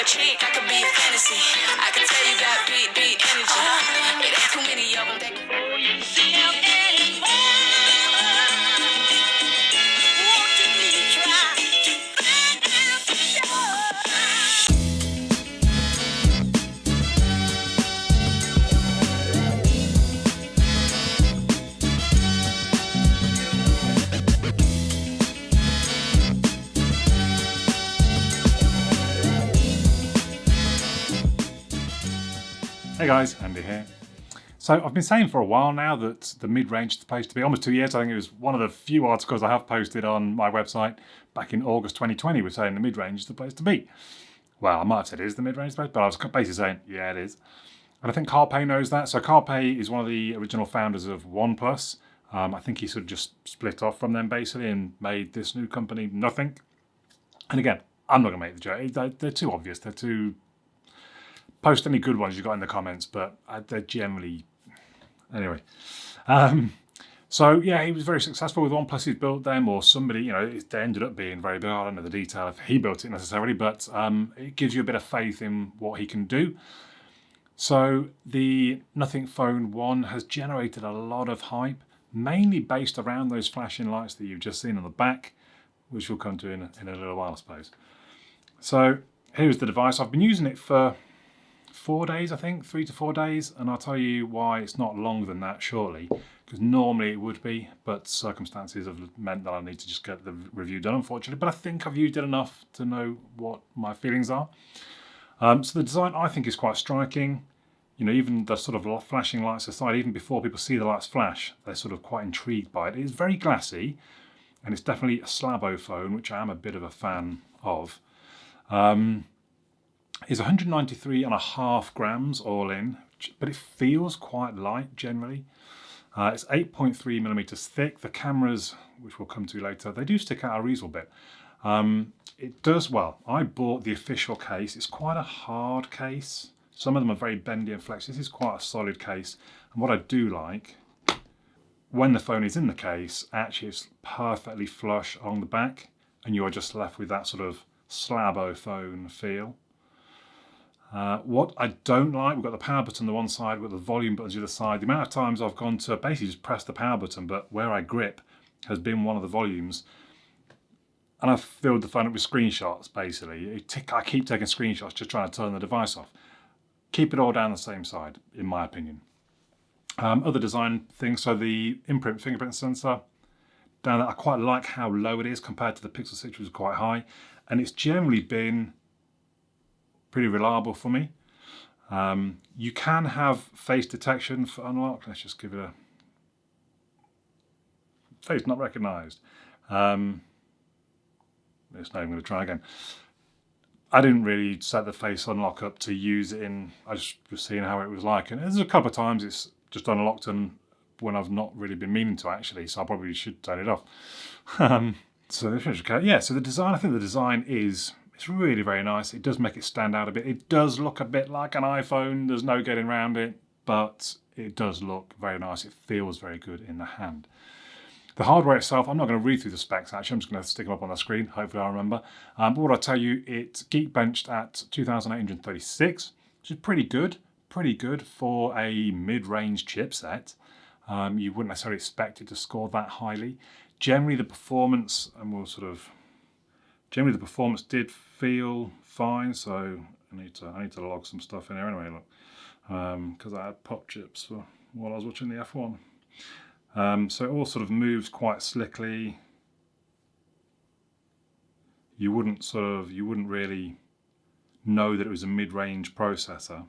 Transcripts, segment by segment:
your cheek, I could be a fantasy. I can tell you got beat energy. It ain't too many of them that can fool you. See how anymore. Won't you please try to find out for sure? Hey guys, Andy here. So I've been saying for a while now that the mid-range is supposed to be, almost 2 years, I think it was one of the few articles I have posted on my website back in August 2020 was saying the mid-range is the place to be. Well, I might have said it is the mid-range place, but I was basically saying, yeah, it is. And I think Carl Pei knows that. So Carl Pei is one of the original founders of OnePlus. I think he sort of just split off from them basically and made this new company Nothing. And again, I'm not going to make the joke. They're too obvious. They're too... Post any good ones you got in the comments, but they're generally... Anyway. So, yeah, he was very successful with OnePlus. He's built them, or somebody, they ended up being very big. I don't know the detail if he built it necessarily, but it gives you a bit of faith in what he can do. So, the Nothing Phone 1 has generated a lot of hype, mainly based around those flashing lights that you've just seen on the back, which we'll come to in a little while, I suppose. So, here's the device. I've been using it for 4 days, I think, 3 to 4 days, and I'll tell you why it's not longer than that shortly, because normally it would be, but circumstances have meant that I need to just get the review done, unfortunately, but I think I've used it enough to know what my feelings are. So the design, I think, is quite striking. Even the sort of flashing lights aside, even before people see the lights flash, they're sort of quite intrigued by it. It's very glassy, and it's definitely a slabo phone, which I am a bit of a fan of. Is 193.5 grams all in, but it feels quite light generally. It's 8.3 millimeters thick. The cameras, which we'll come to later, they do stick out a reasonable bit. It does, well, I bought the official case. It's quite a hard case. Some of them are very bendy and flexy. This is quite a solid case. And what I do like, when the phone is in the case, actually it's perfectly flush along the back, and you are just left with that sort of slabo phone feel. What I don't like, we've got the power button on the one side, we've got the volume buttons on the other side. The amount of times I've gone to basically just press the power button, but where I grip has been one of the volumes. And I've filled the phone up with screenshots, basically. I keep taking screenshots, just trying to turn the device off. Keep it all down the same side, in my opinion. Other design things, so the fingerprint sensor, down there, I quite like how low it is compared to the Pixel 6, which was quite high. And it's generally been pretty reliable for me. You can have face detection for unlock. Let's just give it a face not recognised. It's not even going to try again. I didn't really set the face unlock up to use it in. I just was seeing how it was like, and there's a couple of times it's just unlocked and when I've not really been meaning to actually, so I probably should turn it off. So the design. I think the design it's really very nice. It does make it stand out a bit. It does look a bit like an iPhone. There's no getting around it, but it does look very nice. It feels very good in the hand. The hardware itself, I'm not going to read through the specs actually. I'm just going to stick them up on the screen. Hopefully I'll remember. But what I'll tell you, it's Geekbenched at 2,836, which is pretty good. Pretty good for a mid-range chipset. You wouldn't necessarily expect it to score that highly. Generally the performance, Generally, the performance did feel fine, so I need to log some stuff in here anyway, look, because I had pop chips while I was watching the F1. So it all sort of moves quite slickly. You wouldn't really know that it was a mid-range processor.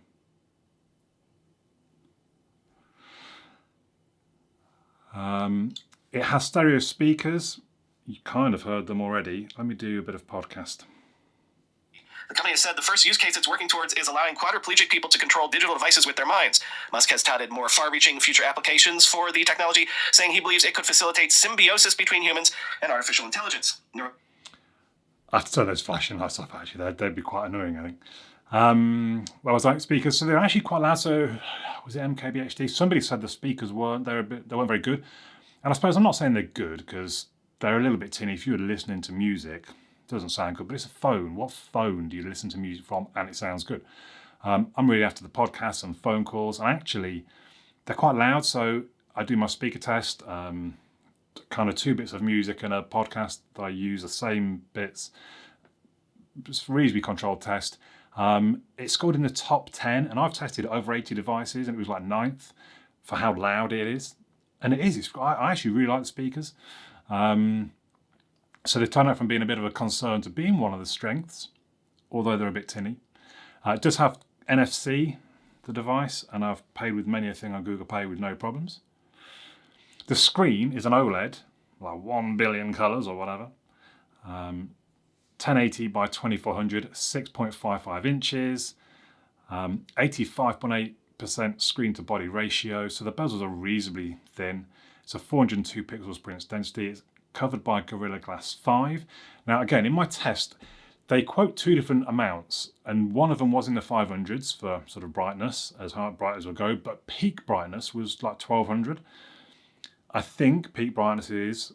It has stereo speakers. You kind of heard them already. Let me do a bit of podcast. The company has said the first use case it's working towards is allowing quadriplegic people to control digital devices with their minds. Musk has touted more far-reaching future applications for the technology, saying he believes it could facilitate symbiosis between humans and artificial intelligence. I have to turn those flashing lights off, actually. They'd be quite annoying, I think. Well, I was like speakers, so they're actually quite loud. So, was it MKBHD? Somebody said the speakers weren't very good. And I suppose I'm not saying they're good, because they're a little bit tinny. If you were listening to music, doesn't sound good, but it's a phone. What phone do you listen to music from and it sounds good? I'm really after the podcasts and phone calls, and actually they're quite loud, so I do my speaker test, kind of 2 bits of music and a podcast that I use the same bits. It's a reasonably controlled test. It scored in the top 10, and I've tested over 80 devices, and it was like 9th for how loud it is. And it is. I actually really like the speakers. So they've turned out from being a bit of a concern to being one of the strengths, although they're a bit tinny. It does have NFC, the device, and I've paid with many a thing on Google Pay with no problems. The screen is an OLED, like 1 billion colours or whatever. 1080 by 2400, 6.55 inches, 85.8% screen to body ratio. So the bezels are reasonably thin. It's a 402 pixels per inch density. It's covered by Gorilla Glass 5. Now again, in my test, they quote 2 different amounts, and one of them was in the 500s for sort of brightness, as bright as will go, but peak brightness was like 1200. I think peak brightness is,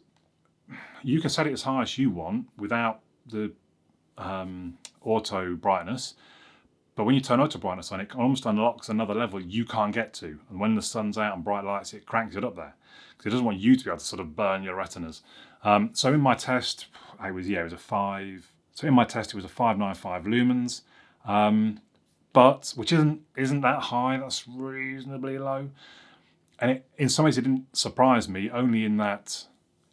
you can set it as high as you want without the auto brightness, but when you turn auto brightness on, it almost unlocks another level you can't get to, and when the sun's out and bright lights, it cranks it up there because it doesn't want you to be able to sort of burn your retinas. So in my test, it was a 5. So in my test, it was a 595 lumens, but which isn't that high. That's reasonably low, and in some ways it didn't surprise me. Only in that,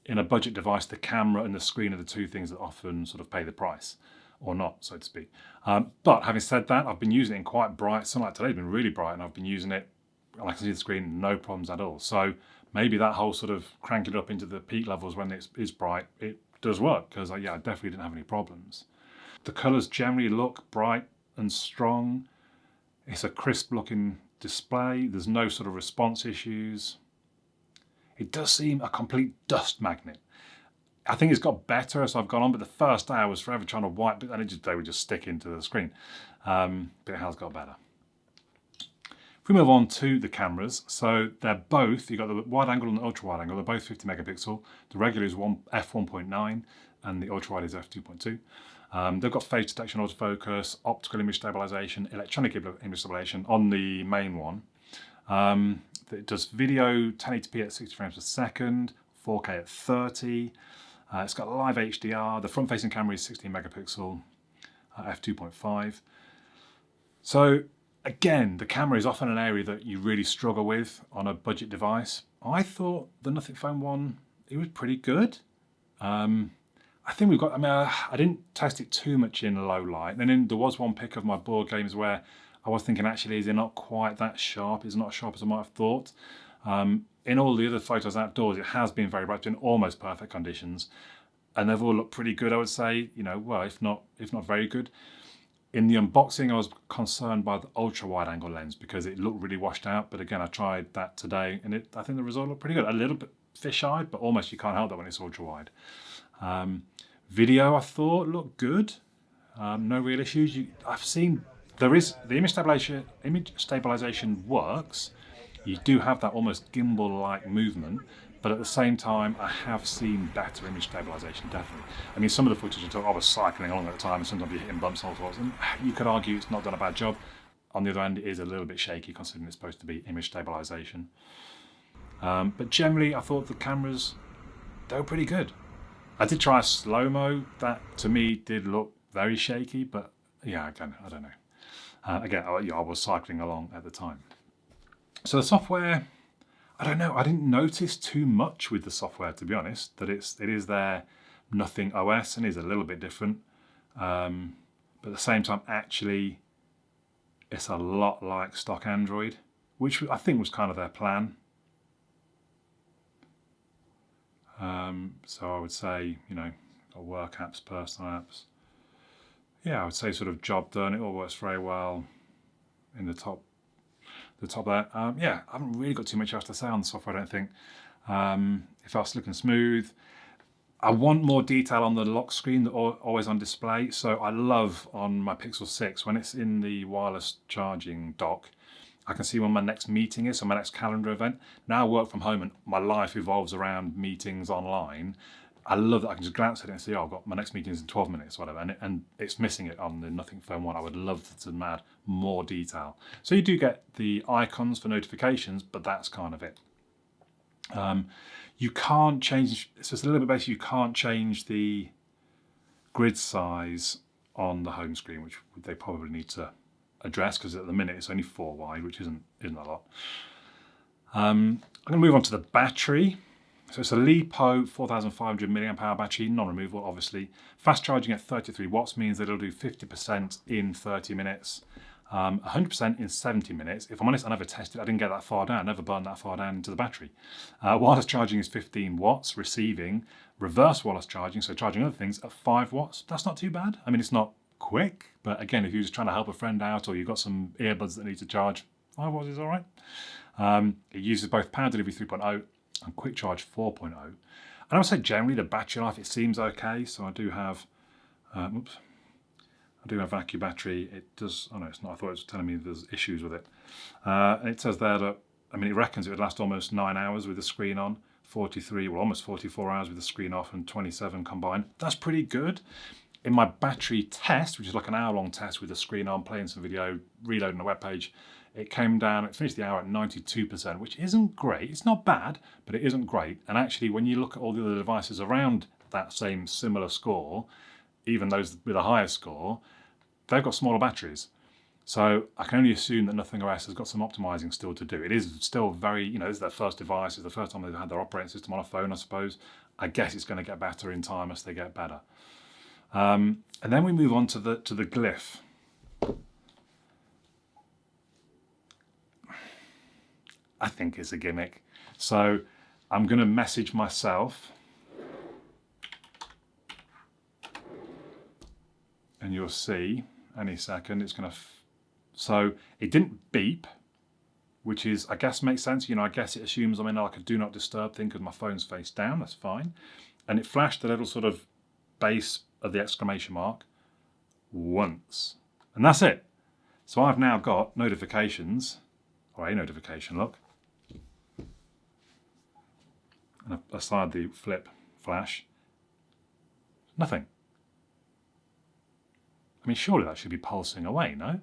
in a budget device, the camera and the screen are the 2 things that often sort of pay the price, or not, so to speak. But having said that, I've been using it in quite bright sunlight. Today's been really bright, and I've been using it, and I can see the screen, no problems at all. So maybe that whole sort of cranking it up into the peak levels when it is bright, it does work, because I definitely didn't have any problems. The colours generally look bright and strong. It's a crisp looking display. There's no sort of response issues. It does seem a complete dust magnet. I think it's got better as I've gone on, but the first day I was forever trying to wipe it, and they would just stick into the screen. But it has got better. If we move on to the cameras, so they're both, you've got the wide angle and the ultra wide angle, they're both 50 megapixel. The regular is f1.9 and the ultra wide is f2.2. They've got face detection, autofocus, optical image stabilization, electronic image stabilization on the main one. It does video 1080p at 60 frames per second, 4K at 30. It's got live HDR. The front-facing camera is 16 megapixel, f2.5. So again, the camera is often an area that you really struggle with on a budget device. I thought the Nothing Phone 1, it was pretty good. I think we've got, I didn't test it too much in low light. And then there was one pic of my board games where I was thinking, actually, is it not quite that sharp? It's not as sharp as I might have thought. In all the other photos outdoors, it has been very bright, in almost perfect conditions. And they've all looked pretty good, I would say, well, if not very good. In the unboxing, I was concerned by the ultra wide angle lens because it looked really washed out. But again, I tried that today and I think the result looked pretty good. A little bit fish-eyed, but almost you can't help that when it's ultra wide. Video, I thought, looked good. No real issues. I've seen there is the image stabilization works. You do have that almost gimbal-like movement, but at the same time, I have seen better image stabilization, definitely. Some of the footage I was cycling along at the time, and sometimes you're hitting bumps and all sorts, and you could argue it's not done a bad job. On the other hand, it is a little bit shaky considering it's supposed to be image stabilization. But generally, I thought the cameras, they were pretty good. I did try a slow-mo. That, to me, did look very shaky, but yeah, again, I don't know. Again, I was cycling along at the time. So the software, I don't know. I didn't notice too much with the software, to be honest. That it is their Nothing OS and is a little bit different. But at the same time, actually, it's a lot like stock Android, which I think was kind of their plan. So I would say, work apps, personal apps. Yeah, I would say sort of job done. It all works very well in the top there. Yeah, I haven't really got too much else to say on the software, I don't think. It felt slick and smooth. I want more detail on the lock screen, the always on display. So I love on my Pixel 6, when it's in the wireless charging dock, I can see when my next meeting is, so my next calendar event. Now I work from home and my life evolves around meetings online. I love that I can just glance at it and see, oh, I've got my next meeting is in 12 minutes or whatever, and it's missing it on the Nothing Phone 1. I would love to add more detail. So you do get the icons for notifications, but that's kind of it. You can't change, it's just a little bit basic, you can't change the grid size on the home screen, which they probably need to address, because at the minute it's only 4 wide, which isn't a lot. I'm going to move on to the battery. So it's a LiPo 4500 milliamp hour battery, non-removable obviously. Fast charging at 33 watts means that it'll do 50% in 30 minutes, 100% in 70 minutes. If I'm honest, I never tested, I didn't get that far down, I never burned that far down into the battery. Wireless charging is 15 watts, receiving. Reverse wireless charging, so charging other things, at 5 watts. That's not too bad. I mean, it's not quick, but again, if you're just trying to help a friend out or you've got some earbuds that need to charge, 5 watts is all right. It uses both Power Delivery 3.0 and Quick Charge 4.0. And I would say generally the battery life, it seems okay. So I do have, I do have vacuum battery. It does, oh no, it's not. I thought it was telling me there's issues with it. And it says there that, I mean, it reckons it would last almost 9 hours with the screen on, 43, well, almost 44 hours with the screen off, and 27 combined. That's pretty good. In my battery test, which is like an hour-long test with the screen on, playing some video, reloading the web page, it came down, it finished the hour at 92%, which isn't great. It's not bad, but it isn't great. And actually, when you look at all the other devices around that same similar score, even those with a higher score, they've got smaller batteries. So I can only assume that Nothing OS has got some optimizing still to do. It is still very, you know, this is their first device. It's the first time they've had their operating system on a phone, I suppose. I guess it's going to get better in time as they get better. And then we move on to the Glyph. I think it's a gimmick. So I'm going to message myself. And you'll see any second it's going to... So it didn't beep, which is, I guess, makes sense. You know, I guess it assumes I'm in like a do not disturb thing because my phone's face down. That's fine. And it flashed the little sort of base of the exclamation mark once. And that's it. So I've now got notifications, or a notification, look. And aside the flip flash, nothing. I mean, surely that should be pulsing away, no?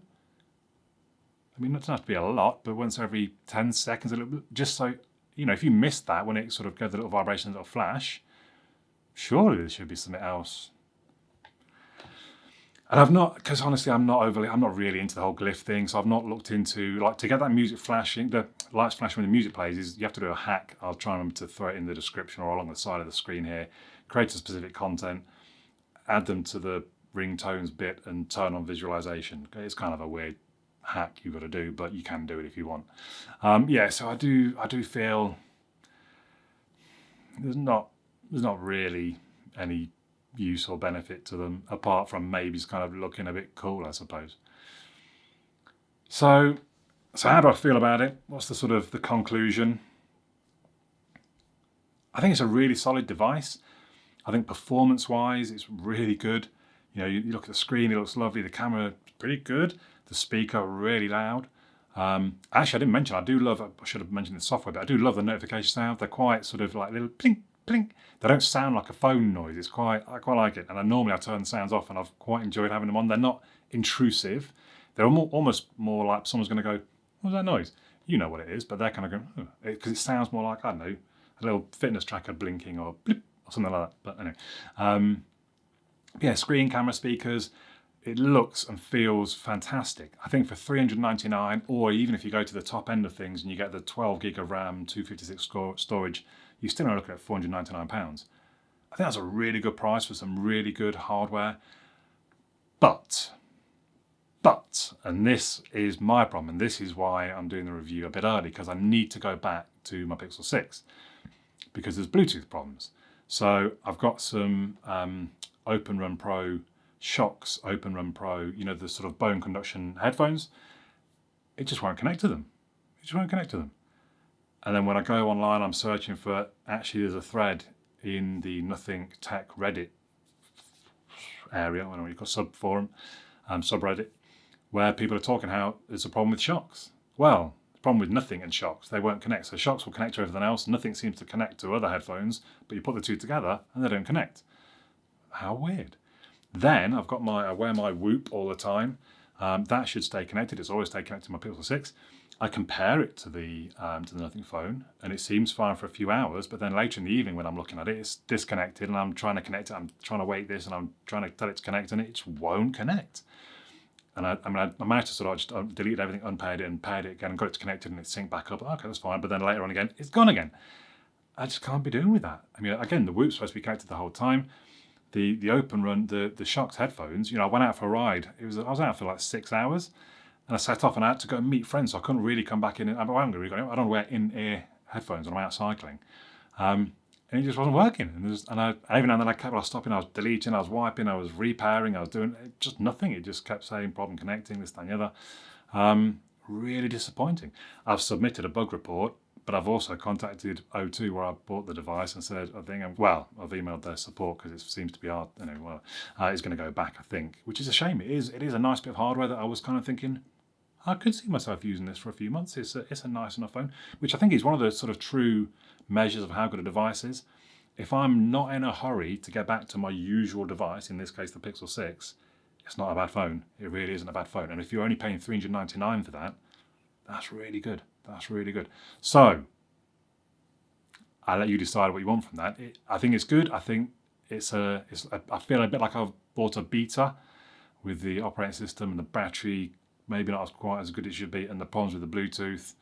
I mean, it doesn't have to be a lot, but once every 10 seconds, a little bit, just so, you know, if you missed that when it sort of gave the little vibration, little flash, surely there should be something else. And I've not, because honestly, I'm not really into the whole Glyph thing, so I've not looked into, like, to get that music flashing, the lights flashing when the music plays, is you have to do a hack. I'll try and remember to throw it in the description or along the side of the screen here, create a specific content, add them to the ringtones bit and turn on visualization. It's kind of a weird hack you've got to do, but you can do it if you want. Yeah, so I do feel there's not really any use or benefit to them apart from maybe it's kind of looking a bit cool, I suppose. So how do I feel about it? What's the sort of the conclusion? I think it's a really solid device. I think performance-wise, it's really good. You know, you look at the screen, it looks lovely. The camera is pretty good. The speaker, really loud. Actually, I didn't mention, I should have mentioned the software, but I do love the notification sound. They're quite sort of like little plink, plink. They don't sound like a phone noise. I quite like it. And I turn the sounds off and I've quite enjoyed having them on. They're not intrusive. They're almost more like someone's going to go, what was that noise? You know what it is, but they're kind of going, oh, because it sounds more like, I don't know, a little fitness tracker blinking or blip or something like that. But anyway, yeah, screen, camera, speakers. It looks and feels fantastic. I think for $399, or even if you go to the top end of things and you get the 12 gig of RAM, 256 storage, you're still not looking at £499. I think that's a really good price for some really good hardware. But, and this is my problem, and this is why I'm doing the review a bit early, because I need to go back to my Pixel 6, because there's Bluetooth problems. So I've got some OpenRun Pro Shokz OpenRun Pro, you know, the sort of bone conduction headphones. It just won't connect to them. And then when I go online, I'm searching for, actually there's a thread in the Nothing Tech Reddit area, I don't know what you call subforum, subreddit, where people are talking how there's a problem with Shokz. Well, problem with Nothing and Shocks. They won't connect. So Shocks will connect to everything else. Nothing seems to connect to other headphones, but you put the two together and they don't connect. How weird. Then I've got I wear my Whoop all the time. That should stay connected. It's always stayed connected to my Pixel 6. I compare it to the Nothing phone, and it seems fine for a few hours, but then later in the evening when I'm looking at it, it's disconnected, and I'm trying to connect it. I'm trying to wait this, and I'm trying to tell it to connect, and it just won't connect. And I managed to sort of just delete everything, unpaired it, and paired it again, and got it connected, and it synced back up. Okay, that's fine. But then later on again, it's gone again. I just can't be doing with that. I mean, again, the Whoop's supposed to be connected the whole time. The Open Run, the Shocks headphones, I went out for a ride. I was out for like 6 hours, and I set off and I had to go and meet friends, so I couldn't really come back in. I don't wear in-ear headphones when I'm out cycling. And it just wasn't working. And every now and then I was stopping, I was deleting, I was wiping, I was repairing, I was doing just nothing. It just kept saying problem connecting, this, that, and the other. Really disappointing. I've submitted a bug report, but I've also contacted O2 where I bought the device and said, I've emailed their support because it seems to be hard. It's going to go back, I think, which is a shame. It is a nice bit of hardware that I was kind of thinking, I could see myself using this for a few months. It's a nice enough phone, which I think is one of the sort of true measures of how good a device is. If I'm not in a hurry to get back to my usual device, in this case the Pixel 6, it's not a bad phone. It really isn't a bad phone. And if you're only paying $399 for that, that's really good. That's really good. So I'll let you decide what you want from that. I think it's good. I think I feel a bit like I've bought a beta with the operating system and the battery maybe not quite as good as it should be, and the problems with the Bluetooth.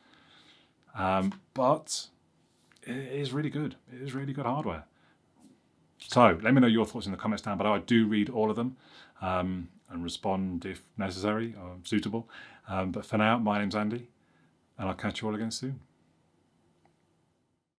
But it is really good. It is really good hardware. So let me know your thoughts in the comments down below. I do read all of them and respond if necessary or suitable. But for now, my name's Andy, and I'll catch you all again soon.